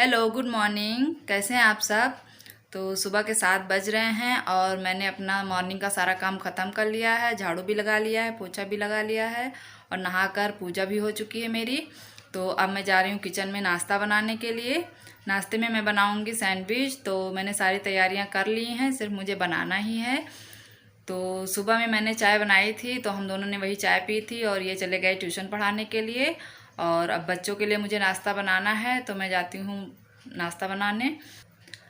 Hello, good morning. कैसे हैं आप सब? तो सुबह के 7 बज रहे हैं और मैंने अपना मॉर्निंग का सारा काम ख़त्म कर लिया है। झाड़ू भी लगा लिया है, पोछा भी लगा लिया है और नहाकर पूजा भी हो चुकी है मेरी। तो अब मैं जा रही हूँ किचन में नाश्ता बनाने के लिए। नाश्ते में मैं बनाऊँगी सैंडविच। तो मैंने सारी तैयारियाँ कर ली हैं, सिर्फ मुझे बनाना ही है। तो सुबह में मैंने चाय बनाई थी, तो हम दोनों ने वही चाय पी थी और ये चले गए ट्यूशन पढ़ाने के लिए। और अब बच्चों के लिए मुझे नाश्ता बनाना है, तो मैं जाती हूँ नाश्ता बनाने।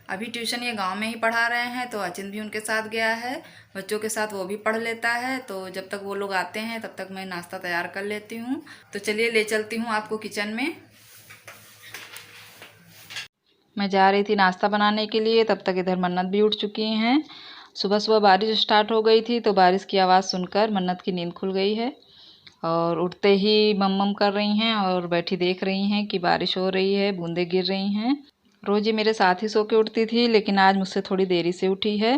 अभी ट्यूशन ये गांव में ही पढ़ा रहे हैं, तो अचिंत भी उनके साथ गया है। बच्चों के साथ वो भी पढ़ लेता है, तो जब तक वो लोग आते हैं तब तक मैं नाश्ता तैयार कर लेती हूँ। तो चलिए ले चलती हूँ आपको किचन में। मैं जा रही थी नाश्ता बनाने के लिए, तब तक इधर मन्नत भी उठ चुकी हैं। सुबह सुबह बारिश स्टार्ट हो गई थी, तो बारिश की आवाज़ सुनकर मन्नत की नींद खुल गई है और उठते ही मम मम कर रही हैं और बैठी देख रही हैं कि बारिश हो रही है, बूंदें गिर रही हैं। रोज़ ये मेरे साथ ही सो के उठती थी, लेकिन आज मुझसे थोड़ी देरी से उठी है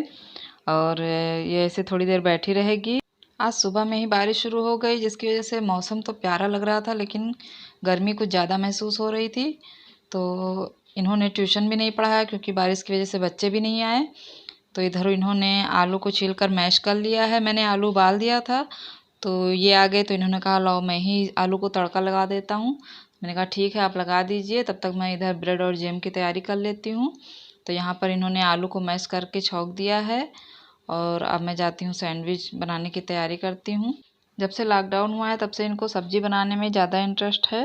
और ये ऐसे थोड़ी देर बैठी रहेगी। आज सुबह में ही बारिश शुरू हो गई, जिसकी वजह से मौसम तो प्यारा लग रहा था, लेकिन गर्मी कुछ ज़्यादा महसूस हो रही थी। तो इन्होंने ट्यूशन भी नहीं पढ़ाया क्योंकि बारिश की वजह से बच्चे भी नहीं आए। तो इधर इन्होंने आलू को छील कर मैश कर लिया है। मैंने आलू उबाल दिया था, तो ये आ गए, तो इन्होंने कहा लाओ मैं ही आलू को तड़का लगा देता हूँ। मैंने कहा ठीक है, आप लगा दीजिए, तब तक मैं इधर ब्रेड और जैम की तैयारी कर लेती हूँ। तो यहाँ पर इन्होंने आलू को मैश करके छौंक दिया है और अब मैं जाती हूँ सैंडविच बनाने की तैयारी करती हूँ। जब से लॉकडाउन हुआ है तब से इनको सब्ज़ी बनाने में ज़्यादा इंटरेस्ट है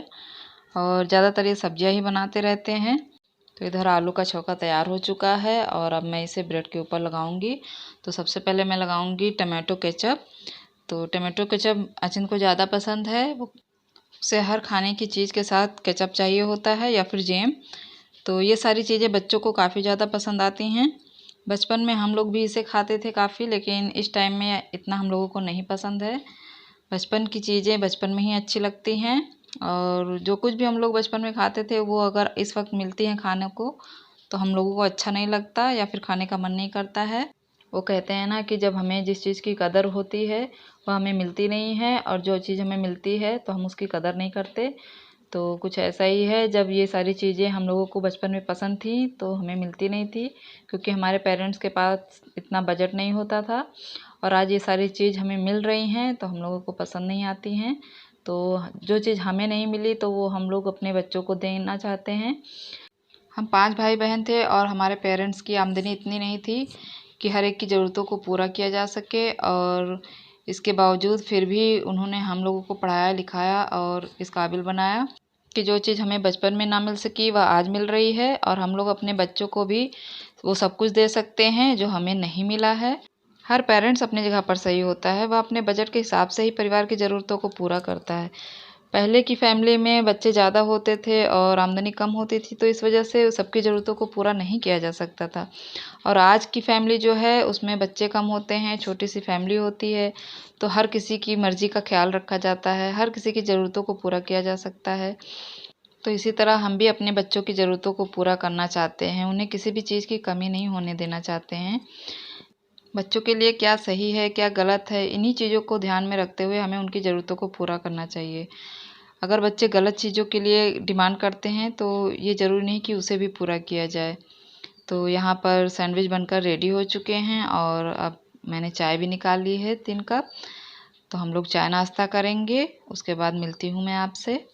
और ज़्यादातर ये सब्जियाँ ही बनाते रहते हैं। तो इधर आलू का छौंका तैयार हो चुका है और अब मैं इसे ब्रेड के ऊपर लगाऊंगी। तो सबसे पहले मैं लगाऊंगी टमाटो केचप। तो टमाटो केचप अचिंत को ज़्यादा पसंद है, वो उसे हर खाने की चीज़ के साथ केचप चाहिए होता है या फिर जैम। तो ये सारी चीज़ें बच्चों को काफ़ी ज़्यादा पसंद आती हैं। बचपन में हम लोग भी इसे खाते थे काफ़ी, लेकिन इस टाइम में इतना हम लोगों को नहीं पसंद है। बचपन की चीज़ें बचपन में ही अच्छी लगती हैं और जो कुछ भी हम लोग बचपन में खाते थे वो अगर इस वक्त मिलती हैं खाने को तो हम लोगों को अच्छा नहीं लगता या फिर खाने का मन नहीं करता है। वो कहते हैं ना कि जब हमें जिस चीज़ की कदर होती है वह हमें मिलती नहीं है और जो चीज़ हमें मिलती है तो हम उसकी कदर नहीं करते। तो कुछ ऐसा ही है, जब ये सारी चीज़ें हम लोगों को बचपन में पसंद थी तो हमें मिलती नहीं थी क्योंकि हमारे पेरेंट्स के पास इतना बजट नहीं होता था। और आज ये सारी चीज़ हमें मिल रही हैं तो हम लोगों को पसंद नहीं आती हैं। तो जो चीज़ हमें नहीं मिली तो वो हम लोग अपने बच्चों को देना चाहते हैं। हम 5 भाई बहन थे और हमारे पेरेंट्स की आमदनी इतनी नहीं थी कि हर एक की ज़रूरतों को पूरा किया जा सके, और इसके बावजूद फिर भी उन्होंने हम लोगों को पढ़ाया लिखाया और इस काबिल बनाया कि जो चीज़ हमें बचपन में ना मिल सकी वह आज मिल रही है और हम लोग अपने बच्चों को भी वो सब कुछ दे सकते हैं जो हमें नहीं मिला है। हर पेरेंट्स अपनी जगह पर सही होता है, वह अपने बजट के हिसाब से ही परिवार की ज़रूरतों को पूरा करता है। पहले की फैमिली में बच्चे ज़्यादा होते थे और आमदनी कम होती थी, तो इस वजह से सबकी ज़रूरतों को पूरा नहीं किया जा सकता था। और आज की फैमिली जो है उसमें बच्चे कम होते हैं, छोटी सी फैमिली होती है, तो हर किसी की मर्ज़ी का ख्याल रखा जाता है, हर किसी की ज़रूरतों को पूरा किया जा सकता है। तो इसी तरह हम भी अपने बच्चों की ज़रूरतों को पूरा करना चाहते हैं, उन्हें किसी भी चीज़ की कमी नहीं होने देना चाहते हैं। बच्चों के लिए क्या सही है क्या गलत है, इन्हीं चीज़ों को ध्यान में रखते हुए हमें उनकी ज़रूरतों को पूरा करना चाहिए। अगर बच्चे गलत चीज़ों के लिए डिमांड करते हैं तो ये ज़रूरी नहीं कि उसे भी पूरा किया जाए। तो यहाँ पर सैंडविच बनकर रेडी हो चुके हैं और अब मैंने चाय भी निकाल ली है 3 कप। तो हम लोग चाय नाश्ता करेंगे, उसके बाद मिलती हूँ मैं आपसे।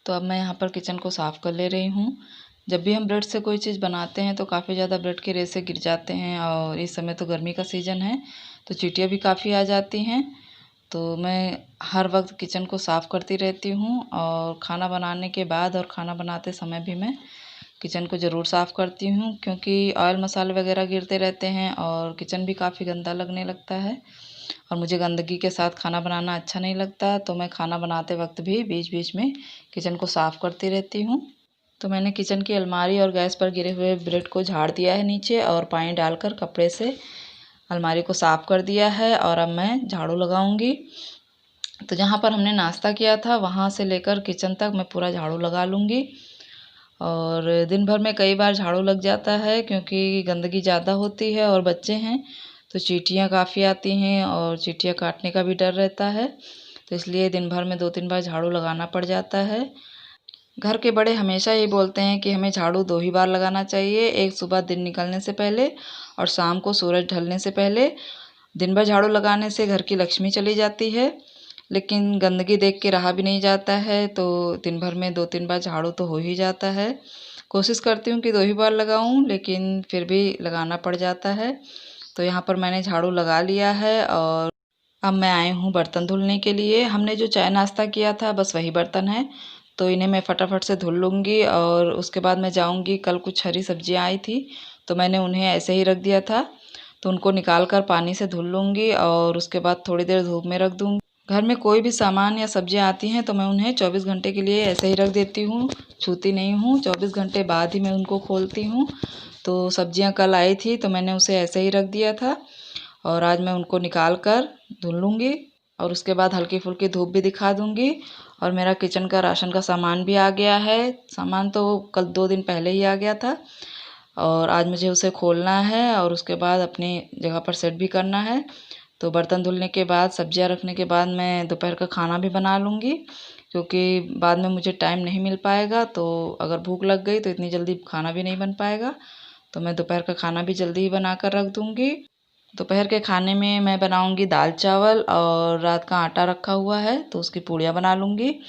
तो अब मैं यहाँ पर किचन को साफ़ कर ले रही हूँ। जब भी हम ब्रेड से कोई चीज़ बनाते हैं तो काफ़ी ज़्यादा ब्रेड के रेशे गिर जाते हैं और इस समय तो गर्मी का सीज़न है तो चींटियाँ भी काफ़ी आ जाती हैं। तो मैं हर वक्त किचन को साफ़ करती रहती हूँ और खाना बनाने के बाद और खाना बनाते समय भी मैं किचन को ज़रूर साफ़ करती हूँ, क्योंकि ऑयल मसाले वगैरह गिरते रहते हैं और किचन भी काफ़ी गंदा लगने लगता है। और मुझे गंदगी के साथ खाना बनाना अच्छा नहीं लगता, तो मैं खाना बनाते वक्त भी बीच बीच में किचन को साफ़ करती रहती हूँ। तो मैंने किचन की अलमारी और गैस पर गिरे हुए ब्रेड को झाड़ दिया है नीचे, और पानी डालकर कपड़े से अलमारी को साफ़ कर दिया है। और अब मैं झाड़ू लगाऊंगी। तो जहाँ पर हमने नाश्ता किया था वहाँ से लेकर किचन तक मैं पूरा झाड़ू लगा लूँगी। और दिन भर में कई बार झाड़ू लग जाता है, क्योंकि गंदगी ज़्यादा होती है और बच्चे हैं तो चींटियाँ काफ़ी आती हैं और चींटियाँ काटने का भी डर रहता है। तो इसलिए दिन भर में 2-3 बार झाड़ू लगाना पड़ जाता है। घर के बड़े हमेशा ये बोलते हैं कि हमें झाड़ू 2 ही बार लगाना चाहिए, एक सुबह दिन निकलने से पहले और शाम को सूरज ढलने से पहले। दिन भर झाड़ू लगाने से घर की लक्ष्मी चली जाती है, लेकिन गंदगी देख के रहा भी नहीं जाता है, तो दिन भर में 2-3 बार झाड़ू तो हो ही जाता है। कोशिश करती हूँ कि 2 ही बार लगाऊँ, लेकिन फिर भी लगाना पड़ जाता है। तो यहाँ पर मैंने झाड़ू लगा लिया है और अब मैं आई हूँ बर्तन धुलने के लिए। हमने जो चाय नाश्ता किया था बस वही बर्तन है, तो इन्हें मैं फटाफट से धुल लूँगी। और उसके बाद मैं जाऊँगी, कल कुछ हरी सब्जियाँ आई थी तो मैंने उन्हें ऐसे ही रख दिया था, तो उनको निकाल कर पानी से धुल लूँगी और उसके बाद थोड़ी देर धूप में रख दूँगी। घर में कोई भी सामान या सब्जियाँ आती हैं तो मैं उन्हें 24 घंटे के लिए ऐसे ही रख देती हूँ, छूती नहीं हूँ। 24 घंटे बाद ही मैं उनको खोलती हूँ। तो सब्जियाँ कल आई थी तो मैंने उसे ऐसे ही रख दिया था, और आज मैं उनको निकाल कर धुल लूँगी और उसके बाद हल्की फुल्की धूप भी दिखा दूँगी। और मेरा किचन का राशन का सामान भी आ गया है। सामान तो कल 2 दिन पहले ही आ गया था, और आज मुझे उसे खोलना है और उसके बाद अपनी जगह पर सेट भी करना है। तो बर्तन धुलने के बाद, सब्जियां रखने के बाद मैं दोपहर का खाना भी बना लूँगी, क्योंकि बाद में मुझे टाइम नहीं मिल पाएगा। तो अगर भूख लग गई तो इतनी जल्दी खाना भी नहीं बन पाएगा, तो मैं दोपहर का खाना भी जल्दी ही बना कर रख दूँगी। दोपहर के खाने में मैं बनाऊँगी दाल चावल, और रात का आटा रखा हुआ है तो उसकी पूड़ियाँ बना लूँगी।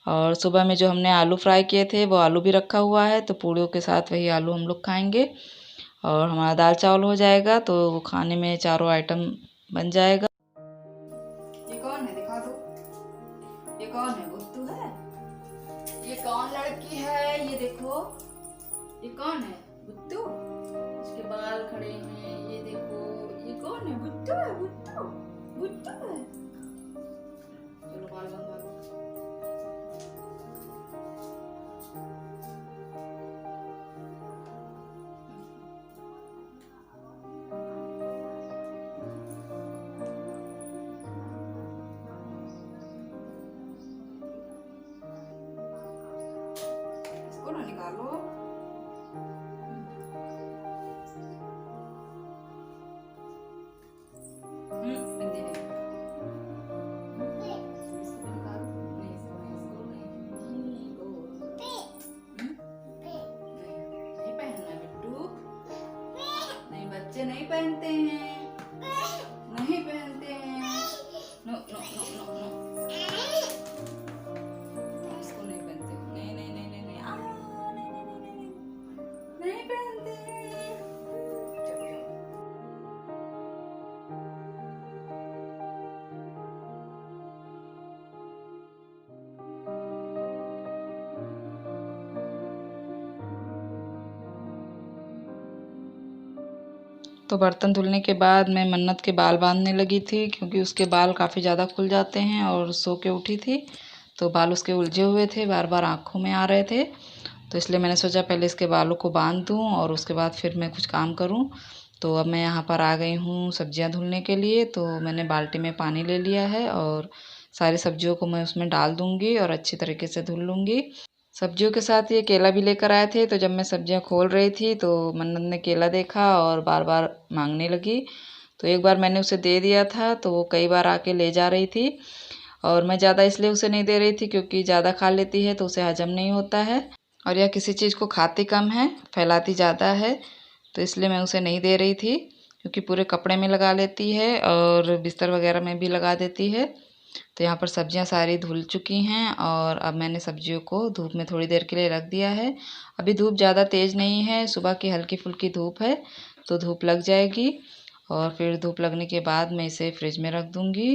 और सुबह में जो हमने आलू फ्राई किए थे वो आलू भी रखा हुआ है, तो पूड़ियों के साथ वही आलू हम लोग खाएंगे और हमारा दाल चावल हो जाएगा। तो खाने में चारों आइटम बन जाएगा। ये कौन है, दिखा दो। ये कौन है, बुद्धू है? ये कौन लड़की है, ये देखो। ये कौन है, बुद्धू? इसके बाल खड़े हैं, ये देखो। ये कौन है, बुद्धू है? बुद्धू बुद्धू है। चलो बाल बनवा दो। इसको ना निकालो। बच्चे नहीं पहनते हैं, नहीं पहनते हैं। No no no no no, इसको नहीं पहनते। नहीं नहीं नहीं नहीं नहीं, नहीं नहीं नहीं नहीं, नहीं पहनते हैं। चलो जाओ। तो बर्तन धुलने के बाद मैं मन्नत के बाल बांधने लगी थी, क्योंकि उसके बाल काफ़ी ज़्यादा खुल जाते हैं और सो के उठी थी तो बाल उसके उलझे हुए थे, बार बार आँखों में आ रहे थे। तो इसलिए मैंने सोचा पहले इसके बालों को बांध दूँ और उसके बाद फिर मैं कुछ काम करूँ। तो अब मैं यहाँ पर आ गई हूँ सब्जियाँ धुलने के लिए। तो मैंने बाल्टी में पानी ले लिया है और सारी सब्जियों को मैं उसमें डाल दूँगी और अच्छी तरीके से धुल लूँगी। सब्जियों के साथ ये केला भी लेकर आए थे, तो जब मैं सब्जियां खोल रही थी तो मन्नत ने केला देखा और बार बार मांगने लगी। तो एक बार मैंने उसे दे दिया था तो वो कई बार आके ले जा रही थी, और मैं ज़्यादा इसलिए उसे नहीं दे रही थी क्योंकि ज़्यादा खा लेती है तो उसे हजम नहीं होता है, और यह किसी चीज़ को खाती कम है, फैलाती ज़्यादा है। तो इसलिए मैं उसे नहीं दे रही थी, क्योंकि पूरे कपड़े में लगा लेती है और बिस्तर वगैरह में भी लगा देती है। तो यहाँ पर सब्जियाँ सारी धुल चुकी हैं और अब मैंने सब्जियों को धूप में थोड़ी देर के लिए रख दिया है। अभी धूप ज़्यादा तेज़ नहीं है, सुबह की हल्की फुल्की धूप है, तो धूप लग जाएगी और फिर धूप लगने के बाद मैं इसे फ्रिज में रख दूँगी।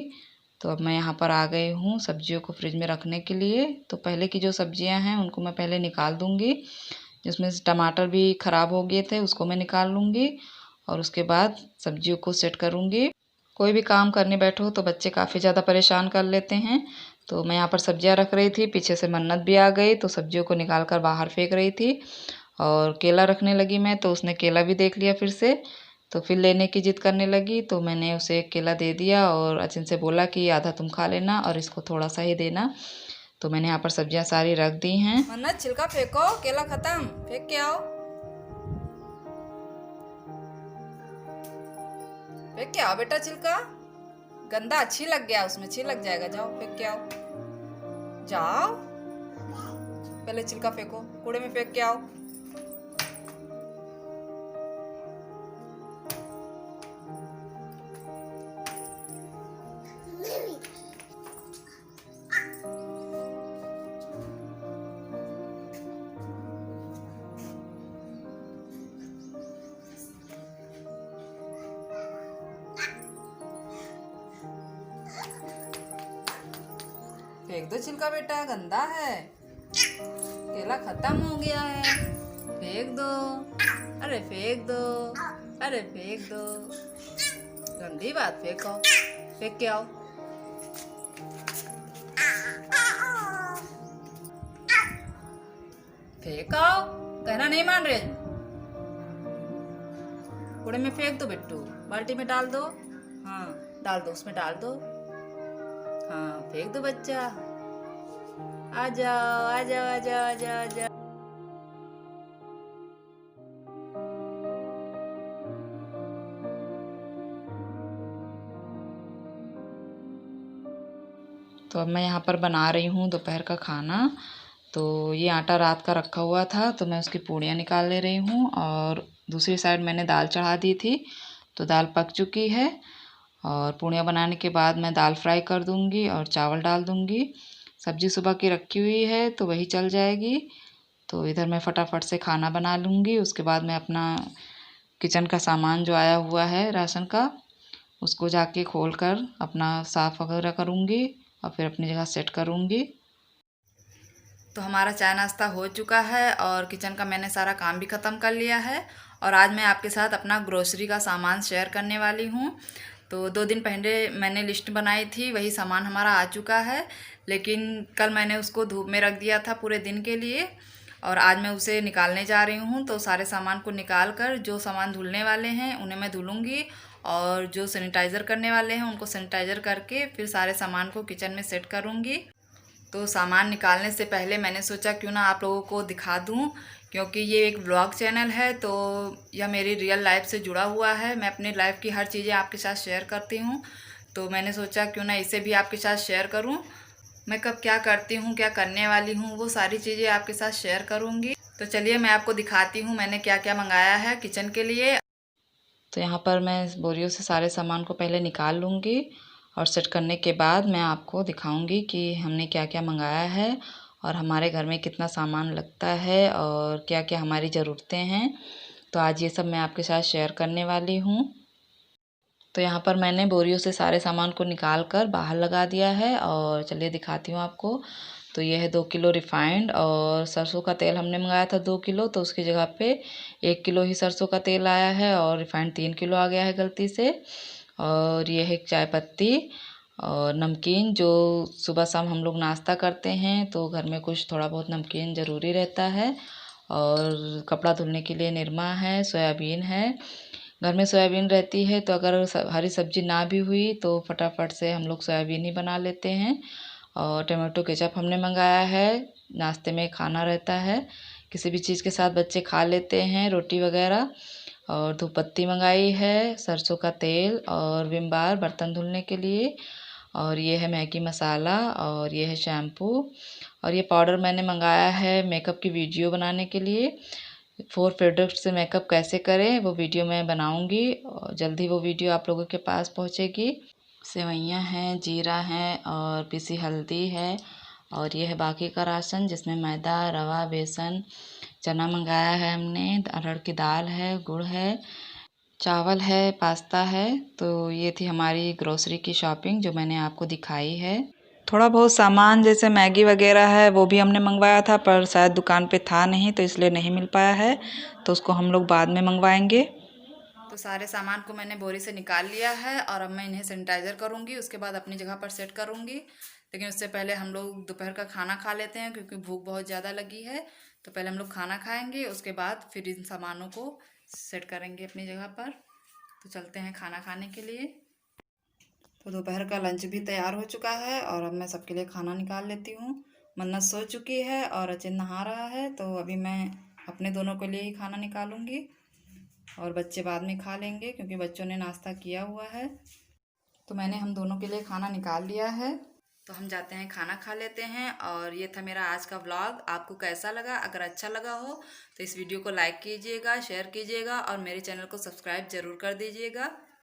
तो अब मैं यहाँ पर आ गई हूँ सब्जियों को फ्रिज में रखने के लिए। तो पहले की जो सब्जियाँ हैं उनको मैं पहले निकाल दूँगी, जिसमें से टमाटर भी ख़राब हो गए थे उसको मैं निकाल लूँगी और उसके बाद सब्जियों को सेट करूँगी। कोई भी काम करने बैठो तो बच्चे काफ़ी ज़्यादा परेशान कर लेते हैं। तो मैं यहाँ पर सब्जियाँ रख रही थी, पीछे से मन्नत भी आ गई तो सब्जियों को निकाल कर बाहर फेंक रही थी। और केला रखने लगी मैं तो उसने केला भी देख लिया फिर से, तो फिर लेने की जिद करने लगी। तो मैंने उसे एक केला दे दिया और अचिन से बोला कि आधा तुम खा लेना और इसको थोड़ा सा ही देना। तो मैंने यहाँ पर सब्जियाँ सारी रख दी हैं। मन्नत छिलका फेंको, केला खत्म, फेंक के आओ, फेंक के आओ बेटा छिलका, गंदा छिलक गया, उसमें छिलक जाएगा, जाओ फेंक के आओ, जाओ पहले छिलका फेंको, कूड़े में फेंक के आओ। फेंक दो छिलका बेटा, गंदा है, केला खत्म हो गया है, फेंक दो, अरे फेंक दो, अरे फेंक दो, गंदी बात, फेंको, फेंक के आओ। फेंक आओ, कहना नहीं मान रहे, कूड़े में फेंक दो बिट्टू, बाल्टी में डाल दो, हाँ डाल दो, उसमें डाल दो, हाँ फेंक दो बच्चा, आ जाओ आ जाओ आ जाओ आ जाओ आ जाओ। तो अब मैं यहाँ पर बना रही हूँ दोपहर का खाना। तो ये आटा रात का रखा हुआ था तो मैं उसकी पूड़ियाँ निकाल ले रही हूँ और दूसरी साइड मैंने दाल चढ़ा दी थी तो दाल पक चुकी है। और पूड़ियाँ बनाने के बाद मैं दाल फ्राई कर दूँगी और चावल डाल दूँगी। सब्ज़ी सुबह की रखी हुई है तो वही चल जाएगी। तो इधर मैं फटाफट से खाना बना लूँगी। उसके बाद मैं अपना किचन का सामान जो आया हुआ है राशन का उसको जाके खोल कर अपना साफ़ वगैरह करूँगी और फिर अपनी जगह सेट करूँगी। तो हमारा चाय नाश्ता हो चुका है और किचन का मैंने सारा काम भी ख़त्म कर लिया है। और आज मैं आपके साथ अपना ग्रोसरी का सामान शेयर करने वाली हूँ। तो 2 दिन पहले मैंने लिस्ट बनाई थी, वही सामान हमारा आ चुका है, लेकिन कल मैंने उसको धूप में रख दिया था पूरे दिन के लिए और आज मैं उसे निकालने जा रही हूँ। तो सारे सामान को निकाल कर जो सामान धुलने वाले हैं उन्हें मैं धुलूँगी और जो सैनिटाइज़र करने वाले हैं उनको सैनिटाइज़र करके फिर सारे सामान को किचन में सेट करूँगी। तो सामान निकालने से पहले मैंने सोचा क्यों ना आप लोगों को दिखा दूँ, क्योंकि ये एक व्लॉग चैनल है तो यह मेरी रियल लाइफ से जुड़ा हुआ है। मैं अपनी लाइफ की हर चीज़ें आपके साथ शेयर करती हूँ, तो मैंने सोचा क्यों ना इसे भी आपके साथ शेयर करूँ। मैं कब क्या करती हूँ, क्या करने वाली हूँ, वो सारी चीज़ें आपके साथ शेयर करूँगी। तो चलिए मैं आपको दिखाती हूँ मैंने क्या क्या मंगाया है किचन के लिए। तो यहाँ पर मैं बोरियों से सारे सामान को पहले निकाल लूँगी और सेट करने के बाद मैं आपको दिखाऊंगी कि हमने क्या क्या मंगाया है और हमारे घर में कितना सामान लगता है और क्या क्या हमारी ज़रूरतें हैं। तो आज ये सब मैं आपके साथ शेयर करने वाली हूँ। तो यहाँ पर मैंने बोरियों से सारे सामान को निकाल कर बाहर लगा दिया है और चलिए दिखाती हूँ आपको। तो ये है 2 किलो रिफाइंड और सरसों का तेल हमने मंगाया था 2 किलो, तो उसकी जगह पे 1 किलो ही सरसों का तेल आया है और रिफाइंड 3 किलो आ गया है गलती से। और ये है चाय पत्ती और नमकीन, जो सुबह शाम हम लोग नाश्ता करते हैं तो घर में कुछ थोड़ा बहुत नमकीन ज़रूरी रहता है। और कपड़ा धुलने के लिए निरमा है, सोयाबीन है। घर में सोयाबीन रहती है तो अगर हरी सब्जी ना भी हुई तो फटाफट से हम लोग सोयाबीन ही बना लेते हैं। और टमाटो केचप हमने मंगाया है, नाश्ते में खाना रहता है, किसी भी चीज़ के साथ बच्चे खा लेते हैं, रोटी वगैरह। और धूप पत्ती मंगाई है, सरसों का तेल और विम बार बर्तन धुलने के लिए। और ये है मैगी मसाला और ये है शैम्पू। और ये पाउडर मैंने मंगाया है मेकअप की वीडियो बनाने के लिए। 4 प्रोडक्ट से मेकअप कैसे करें वो वीडियो मैं बनाऊंगी और जल्दी वो वीडियो आप लोगों के पास पहुंचेगी। सेवइयाँ हैं, जीरा है और पिसी हल्दी है। और ये है बाकी का राशन जिसमें मैदा, रवा, बेसन, चना मंगाया है हमने, अरहर की दाल है, गुड़ है, चावल है, पास्ता है। तो ये थी हमारी ग्रोसरी की शॉपिंग जो मैंने आपको दिखाई है। थोड़ा बहुत सामान जैसे मैगी वगैरह है वो भी हमने मंगवाया था पर शायद दुकान पे था नहीं तो इसलिए नहीं मिल पाया है, तो उसको हम लोग बाद में मंगवाएंगे। तो सारे सामान को मैंने बोरी से निकाल लिया है और अब मैं इन्हें सैनिटाइज़र करूँगी, उसके बाद अपनी जगह पर सेट करूँगी। लेकिन उससे पहले हम लोग दोपहर का खाना खा लेते हैं क्योंकि भूख बहुत ज़्यादा लगी है। तो पहले हम लोग खाना खाएंगे, उसके बाद फिर इन सामानों को सेट करेंगे अपनी जगह पर। तो चलते हैं खाना खाने के लिए। तो दोपहर का लंच भी तैयार हो चुका है और अब मैं सबके लिए खाना निकाल लेती हूँ। मन्नत सो चुकी है और अचिन नहा रहा है, तो अभी मैं अपने दोनों के लिए ही खाना निकालूंगी और बच्चे बाद में खा लेंगे क्योंकि बच्चों ने नाश्ता किया हुआ है। तो मैंने हम दोनों के लिए खाना निकाल लिया है, तो हम जाते हैं खाना खा लेते हैं। और ये था मेरा आज का व्लॉग। आपको कैसा लगा? अगर अच्छा लगा हो तो इस वीडियो को लाइक कीजिएगा, शेयर कीजिएगा और मेरे चैनल को सब्सक्राइब ज़रूर कर दीजिएगा।